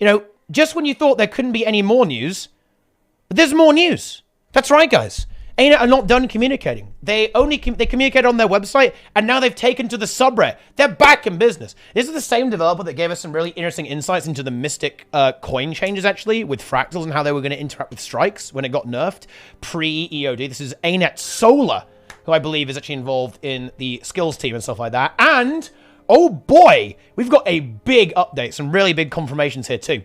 You know, just when you thought there couldn't be any more news, but there's more news. That's right, guys. ArenaNet are not done communicating. They communicated on their website, and now they've taken to the subreddit. They're back in business. This is the same developer that gave us some really interesting insights into the Mystic coin changes, actually, with fractals and how they were going to interact with strikes when it got nerfed pre-EOD. This is ArenaNet Solar, who I believe is actually involved in the skills team and stuff like that. And, oh boy, we've got a big update, some really big confirmations here too.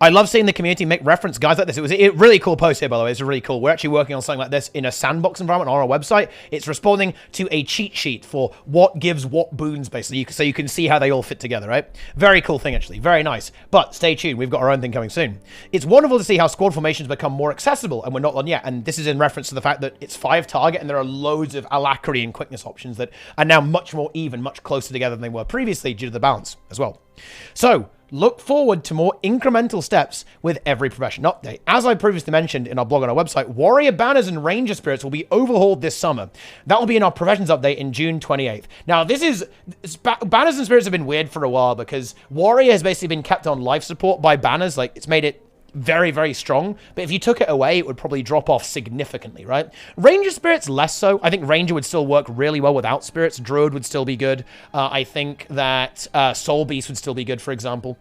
I love seeing the community make reference guys like this. It was a really cool post here, by the way. It's really cool. We're actually working on something like this in a sandbox environment on our website. It's responding to a cheat sheet for what gives what boons, basically, so you can see how they all fit together, right? Very cool thing, actually. Very nice. But stay tuned. We've got our own thing coming soon. It's wonderful to see how squad formations become more accessible, and we're not done yet. And this is in reference to the fact that it's 5 target, and there are loads of Alacrity and Quickness options that are now much more even, much closer together than they were previously due to the balance as well. So, look forward to more incremental steps with every profession update. As I previously mentioned in our blog on our website, Warrior Banners and Ranger Spirits will be overhauled this summer. That will be in our professions update in June 28th. Now, Banners and Spirits have been weird for a while because Warrior has basically been kept on life support by Banners. Like, it's made it very, very strong, but if you took it away, it would probably drop off significantly, right? Ranger Spirits, less so. I think Ranger would still work really well without Spirits. Druid would still be good. I think that Soul Beast would still be good, for example,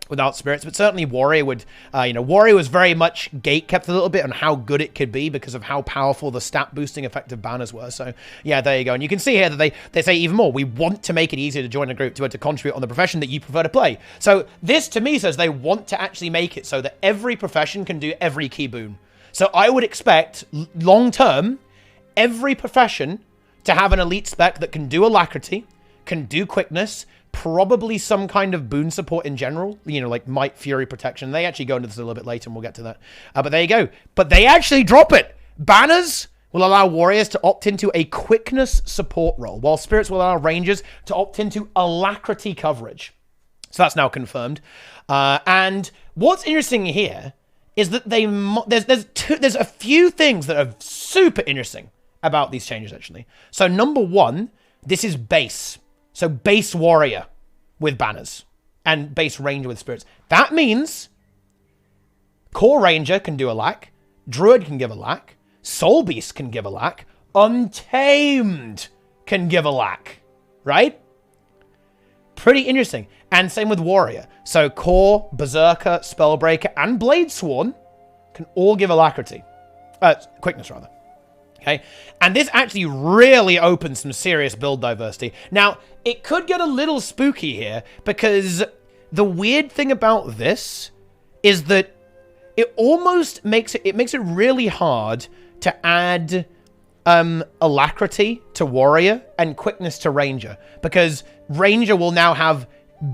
without Spirits, but certainly Warrior would, Warrior was very much gate-kept a little bit on how good it could be because of how powerful the stat-boosting effective banners were. So, yeah, there you go. And you can see here that they say even more, we want to make it easier to join a group to contribute on the profession that you prefer to play. So this, to me, says they want to actually make it so that every profession can do every key boon. So I would expect, long-term, every profession to have an elite spec that can do Alacrity, can do Quickness, probably some kind of boon support in general, like Might, Fury, Protection. They actually go into this a little bit later, and we'll get to that. But there you go. But they actually drop it. Banners will allow Warriors to opt into a Quickness support role, while Spirits will allow Rangers to opt into Alacrity coverage. So that's now confirmed. And what's interesting here is that there's a few things that are super interesting about these changes, actually. So number one, this is base. So base Warrior with Banners and base Ranger with Spirits. That means Core Ranger can do a lack, Druid can give a lack, Soul Beast can give a lack, Untamed can give a lack, right? Pretty interesting. And same with Warrior. So Core, Berserker, Spellbreaker, and Bladesworn can all give Alacrity. Quickness, rather. Okay, and this actually really opens some serious build diversity. Now, it could get a little spooky here because the weird thing about this is that it almost makes it really hard to add Alacrity to Warrior and Quickness to Ranger, because Ranger will now have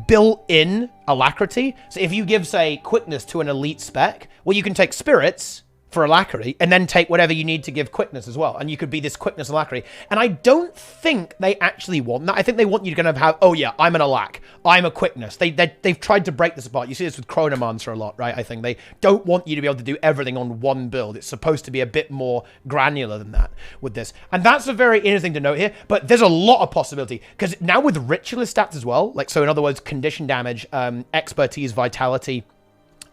built-in Alacrity. So if you give, say, Quickness to an elite spec, well, you can take Spirits for Alacrity, and then take whatever you need to give Quickness as well. And you could be this Quickness Alacrity. And I don't think they actually want that. I think they want you to kind of have, oh yeah, I'm an Alac, I'm a Quickness. They've tried to break this apart. You see this with Chronomancer a lot, right? I think they don't want you to be able to do everything on one build. It's supposed to be a bit more granular than that with this. And that's a very interesting to note here, but there's a lot of possibility, because now with Ritualist stats as well, like, so in other words, condition damage, expertise, vitality,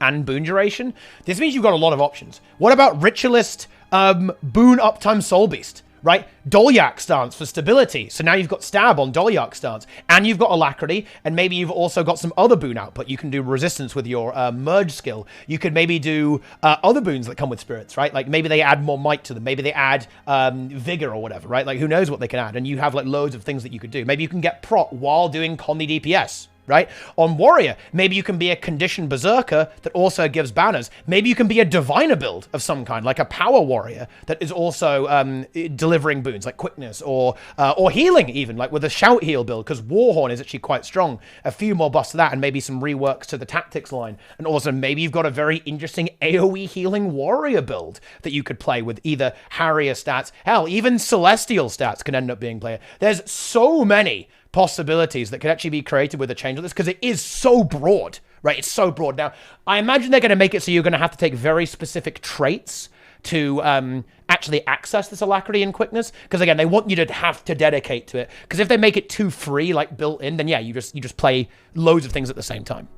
and boon duration, this means you've got a lot of options. What about Ritualist, boon uptime Soul Beast, right? Dolyak stance for stability. So now you've got stab on Dolyak stance, and you've got Alacrity, and maybe you've also got some other boon output. You can do resistance with your merge skill. You could maybe do other boons that come with Spirits, right? Like maybe they add more might to them. Maybe they add vigor or whatever, right? Like who knows what they can add, and you have like loads of things that you could do. Maybe you can get prot while doing Condy DPS. Right? On Warrior, maybe you can be a conditioned Berserker that also gives banners. Maybe you can be a Diviner build of some kind, like a Power Warrior that is also delivering boons, like Quickness or healing even, like with a Shout Heal build, because Warhorn is actually quite strong. A few more buffs to that, and maybe some reworks to the tactics line. And also maybe you've got a very interesting AoE healing Warrior build that you could play with either Harrier stats. Hell, even Celestial stats can end up being played. There's so many possibilities that could actually be created with a change like this, because it is so broad, right? It's so broad. Now, I imagine they're going to make it so you're going to have to take very specific traits to actually access this Alacrity and Quickness, because again, they want you to have to dedicate to it, because if they make it too free, like built in, then yeah, you just play loads of things at the same time.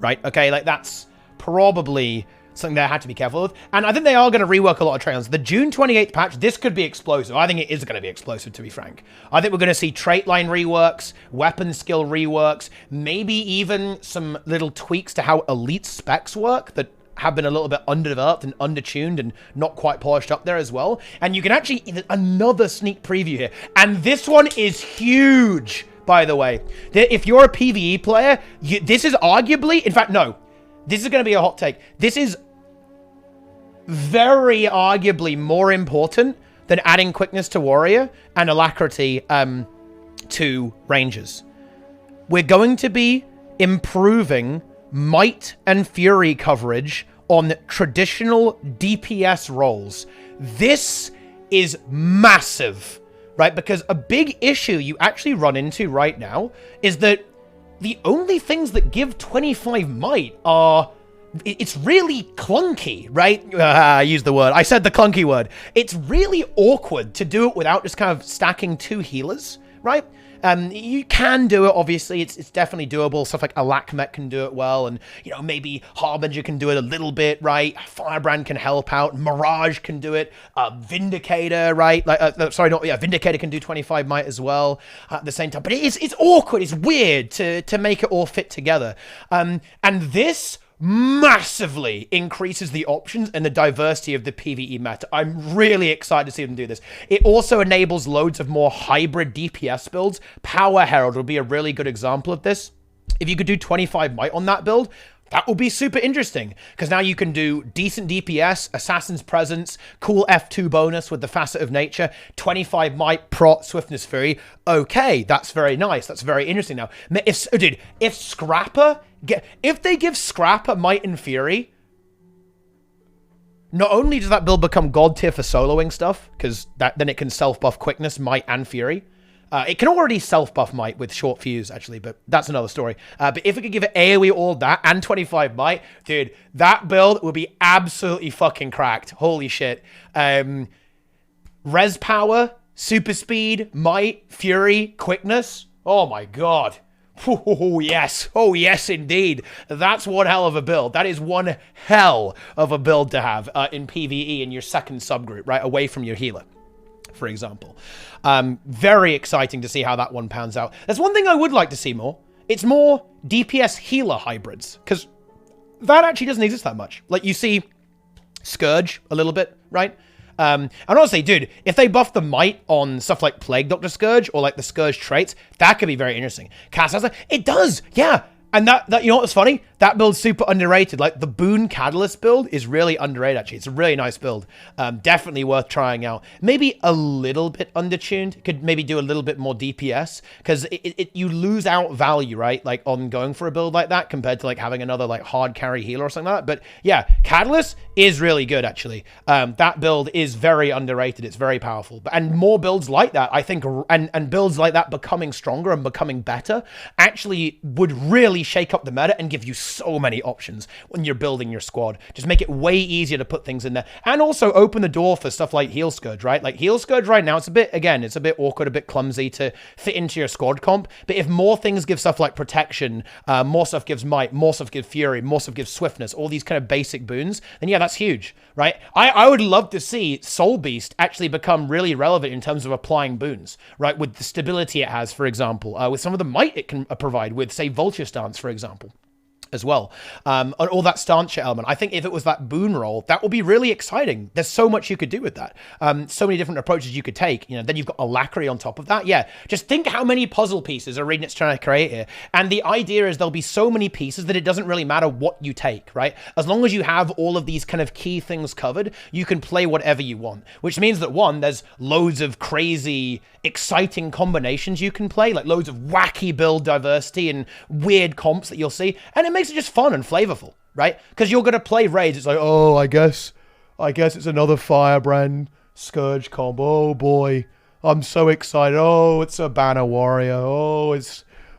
right? Okay, like that's probably something they had to be careful with. And I think they are going to rework a lot of traits. The June 28th patch, this could be explosive. I think it is going to be explosive, to be frank. I think we're going to see trait line reworks, weapon skill reworks, maybe even some little tweaks to how elite specs work that have been a little bit underdeveloped and undertuned and not quite polished up there as well. And you can actually, another sneak preview here. And this one is huge, by the way. If you're a PvE player, this is arguably, in fact, no. This is going to be a hot take. This is very arguably more important than adding quickness to warrior and alacrity to rangers. We're going to be improving might and fury coverage on traditional DPS roles. This is massive, right? Because a big issue you actually run into right now is that the only things that give 25 might are... It's really clunky, right? I used the word. I said the clunky word. It's really awkward to do it without just kind of stacking 2 healers, right? You can do it, obviously. It's definitely doable. Stuff like ArenaNet can do it well, and, you know, maybe Harbinger can do it a little bit, right? Firebrand can help out. Mirage can do it. Vindicator, right? Vindicator can do 25 might as well at the same time. But it's awkward. It's weird to make it all fit together. And this massively increases the options and the diversity of the PvE meta. I'm really excited to see them do this. It also enables loads of more hybrid DPS builds. Power Herald would be a really good example of this. If you could do 25 might on that build, that would be super interesting, because now you can do decent DPS, Assassin's Presence, cool F2 bonus with the Facet of Nature, 25 might, prot, Swiftness Fury. Okay, that's very nice. That's very interesting now. If Scrapper... If they give Scrapper Might and Fury, not only does that build become god tier for soloing stuff, because then it can self-buff Quickness, Might, and Fury. It can already self-buff Might with short fuse, actually, but that's another story. But if it could give it AoE all that and 25 Might, dude, that build would be absolutely fucking cracked. Holy shit. Res Power, Super Speed, Might, Fury, Quickness. Oh my god. Oh, yes. Oh, yes, indeed. That's one hell of a build. That is one hell of a build to have in PvE in your second subgroup, right? Away from your healer, for example. Very exciting to see how that one pans out. There's one thing I would like to see more. It's more DPS healer hybrids, because that actually doesn't exist that much. Like, you see Scourge a little bit, right? And honestly, dude, if they buff the might on stuff like Plague Doctor Scourge or like the Scourge traits, that could be very interesting. Cass, it does, yeah. And that, you know what's funny? That build's super underrated. Like, the Boon Catalyst build is really underrated, actually. It's a really nice build. Definitely worth trying out. Maybe a little bit undertuned. Could maybe do a little bit more DPS, because you lose out value, right? Like, on going for a build like that compared to, like, having another, like, hard carry healer or something like that. But, yeah, Catalyst is really good, actually. That build is very underrated. It's very powerful. And more builds like that, I think, and builds like that becoming stronger and becoming better, actually would really shake up the meta and give you so many options when you're building your squad. Just make it way easier to put things in there, and also open the door for stuff like Heal Scourge, right? Like, Heal Scourge right now, it's a bit awkward, a bit clumsy to fit into your squad comp, but if more things give stuff like protection, more stuff gives might, more stuff gives fury, more stuff gives swiftness, all these kind of basic boons, then yeah, that's huge, right? I would love to see Soul Beast actually become really relevant in terms of applying boons, right? With the stability it has, for example, with some of the might it can provide with, say, Vulture Stance, for example, as well. All that stance element. I think if it was that boon roll, that would be really exciting. There's so much you could do with that. So many different approaches you could take. You know, then you've got Alacrity on top of that. Yeah, just think how many puzzle pieces ArenaNet's trying to create here. And the idea is there'll be so many pieces that it doesn't really matter what you take, right? As long as you have all of these kind of key things covered, you can play whatever you want. Which means that, one, there's loads of crazy, exciting combinations you can play, like loads of wacky build diversity and weird comps that you'll see. And it makes it just fun and flavorful, right? Because you're going to play raids. It's like, oh, I guess it's another Firebrand Scourge combo. Oh boy, I'm so excited. Oh, it's a Banner Warrior. Oh,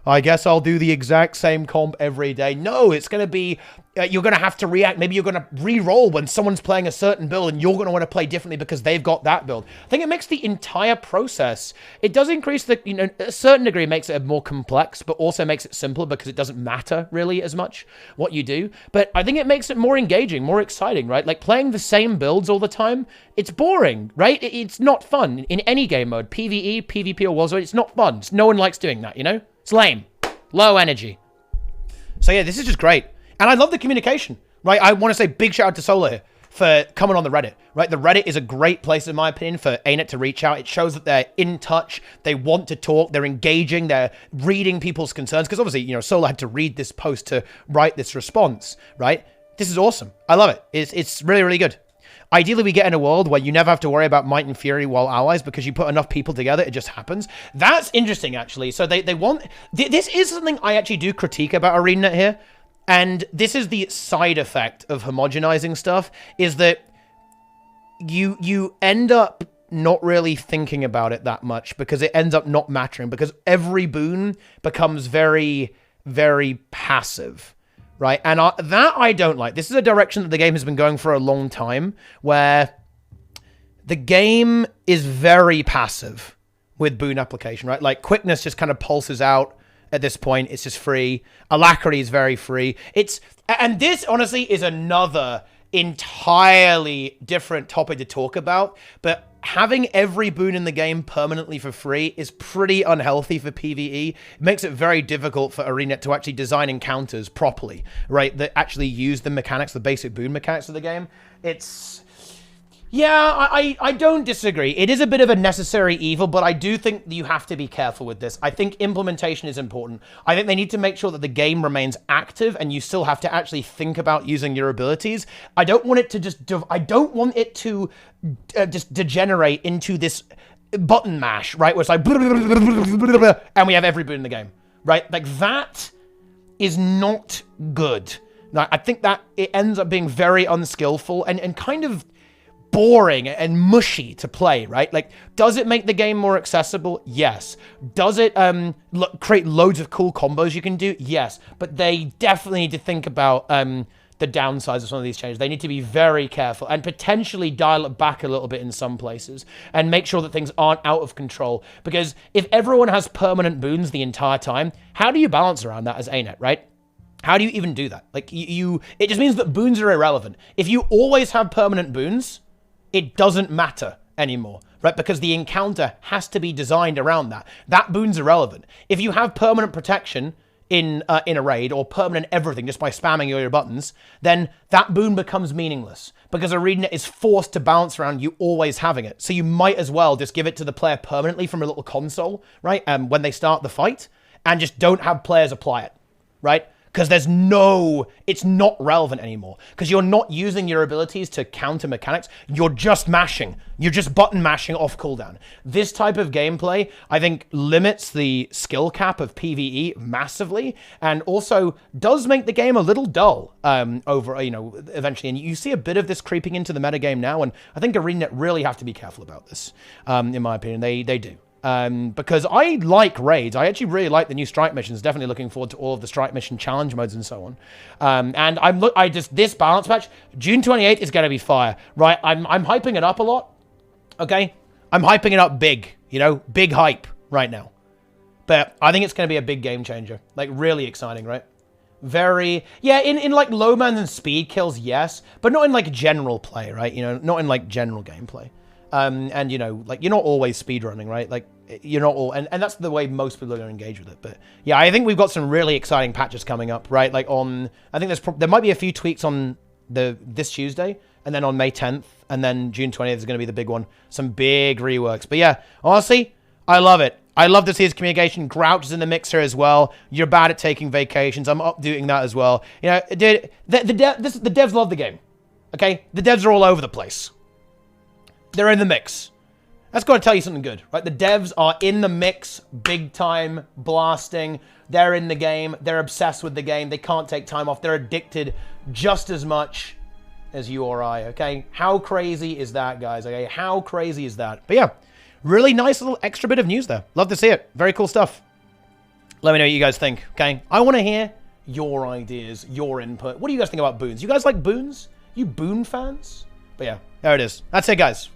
I guess I'll do the exact same comp every day. No, it's going to be, you're going to have to react. Maybe you're going to re-roll when someone's playing a certain build and you're going to want to play differently because they've got that build. I think it makes the entire process, it does increase the, you know, a certain degree makes it more complex, but also makes it simpler because it doesn't matter really as much what you do. But I think it makes it more engaging, more exciting, right? Like playing the same builds all the time, it's boring, right? It's not fun in any game mode, PvE, PvP, or Warzone. It's not fun. No one likes doing that, you know? It's lame. Low energy. So yeah, this is just great. And I love the communication, right? I want to say big shout out to Solar here for coming on the Reddit, right? The Reddit is a great place, in my opinion, for ArenaNet to reach out. It shows that they're in touch. They want to talk. They're engaging. They're reading people's concerns. Because obviously, you know, Solar had to read this post to write this response, right? This is awesome. I love it. It's really, really good. Ideally, we get in a world where you never have to worry about might and fury while allies because you put enough people together, it just happens. That's interesting, actually. So they want... This is something I actually do critique about ArenaNet here. And this is the side effect of homogenizing stuff, is that you end up not really thinking about it that much because it ends up not mattering because every boon becomes very, very passive. Right, and that I don't like. This is a direction that the game has been going for a long time, where the game is very passive with boon application, right? Like, quickness just kind of pulses out at this point. It's just free. Alacrity is very free. And this, honestly, is another entirely different topic to talk about, but having every boon in the game permanently for free is pretty unhealthy for PvE. It makes it very difficult for ArenaNet to actually design encounters properly, right? That actually use the mechanics, the basic boon mechanics of the game. Yeah, I don't disagree. It is a bit of a necessary evil, but I do think you have to be careful with this. I think implementation is important. I think they need to make sure that the game remains active and you still have to actually think about using your abilities. I don't want it to just degenerate into this button mash, right? Where it's like, and we have every boon in the game, right? Like, that is not good. Now, I think that it ends up being very unskillful and kind of boring and mushy to play, right? Like, does it make the game more accessible? Yes. Does it create loads of cool combos you can do? Yes. But they definitely need to think about the downsides of some of these changes. They need to be very careful and potentially dial it back a little bit in some places and make sure that things aren't out of control. Because if everyone has permanent boons the entire time, how do you balance around that as ArenaNet, right? How do you even do that? Like, it just means that boons are irrelevant. If you always have permanent boons, it doesn't matter anymore, right? Because the encounter has to be designed around that. That boon's irrelevant. If you have permanent protection in a raid or permanent everything just by spamming your buttons, then that boon becomes meaningless because ArenaNet is forced to balance around you always having it. So you might as well just give it to the player permanently from a little console, right? When they start the fight, and just don't have players apply it, right? Because it's not relevant anymore. Because you're not using your abilities to counter mechanics. You're just mashing. You're just button mashing off cooldown. This type of gameplay, I think, limits the skill cap of PvE massively, and also does make the game a little dull eventually. And you see a bit of this creeping into the metagame now, and I think ArenaNet really have to be careful about this, in my opinion. They do. Because I like raids. I actually really like the new strike missions. Definitely looking forward to all of the strike mission challenge modes and so on. And this balance patch, June 28th is going to be fire, right? I'm hyping it up a lot. Okay. I'm hyping it up big, big hype right now. But I think it's going to be a big game changer. Like, really exciting, right? In like low man and speed kills, yes, but not in like general play, right? Not in like general gameplay. And like, you're not always speedrunning, right? Like, you're not all, and that's the way most people are going to engage with it. But yeah, I think we've got some really exciting patches coming up, right? Like I think there might be a few tweaks on this Tuesday, and then on May 10th, and then June 20th is going to be the big one. Some big reworks. But yeah, honestly, I love it. I love to see his communication. Grouch is in the mixer as well. You're bad at taking vacations. I'm up doing that as well. Dude, the devs love the game. Okay? The devs are all over the place. They're in the mix. That's got to tell you something good, right? The devs are in the mix, big time, blasting. They're in the game. They're obsessed with the game. They can't take time off. They're addicted just as much as you or I, okay? How crazy is that, guys? Okay, how crazy is that? But yeah, really nice little extra bit of news there. Love to see it. Very cool stuff. Let me know what you guys think, okay? I want to hear your ideas, your input. What do you guys think about boons? You guys like boons? You boon fans? But yeah, there it is. That's it, guys.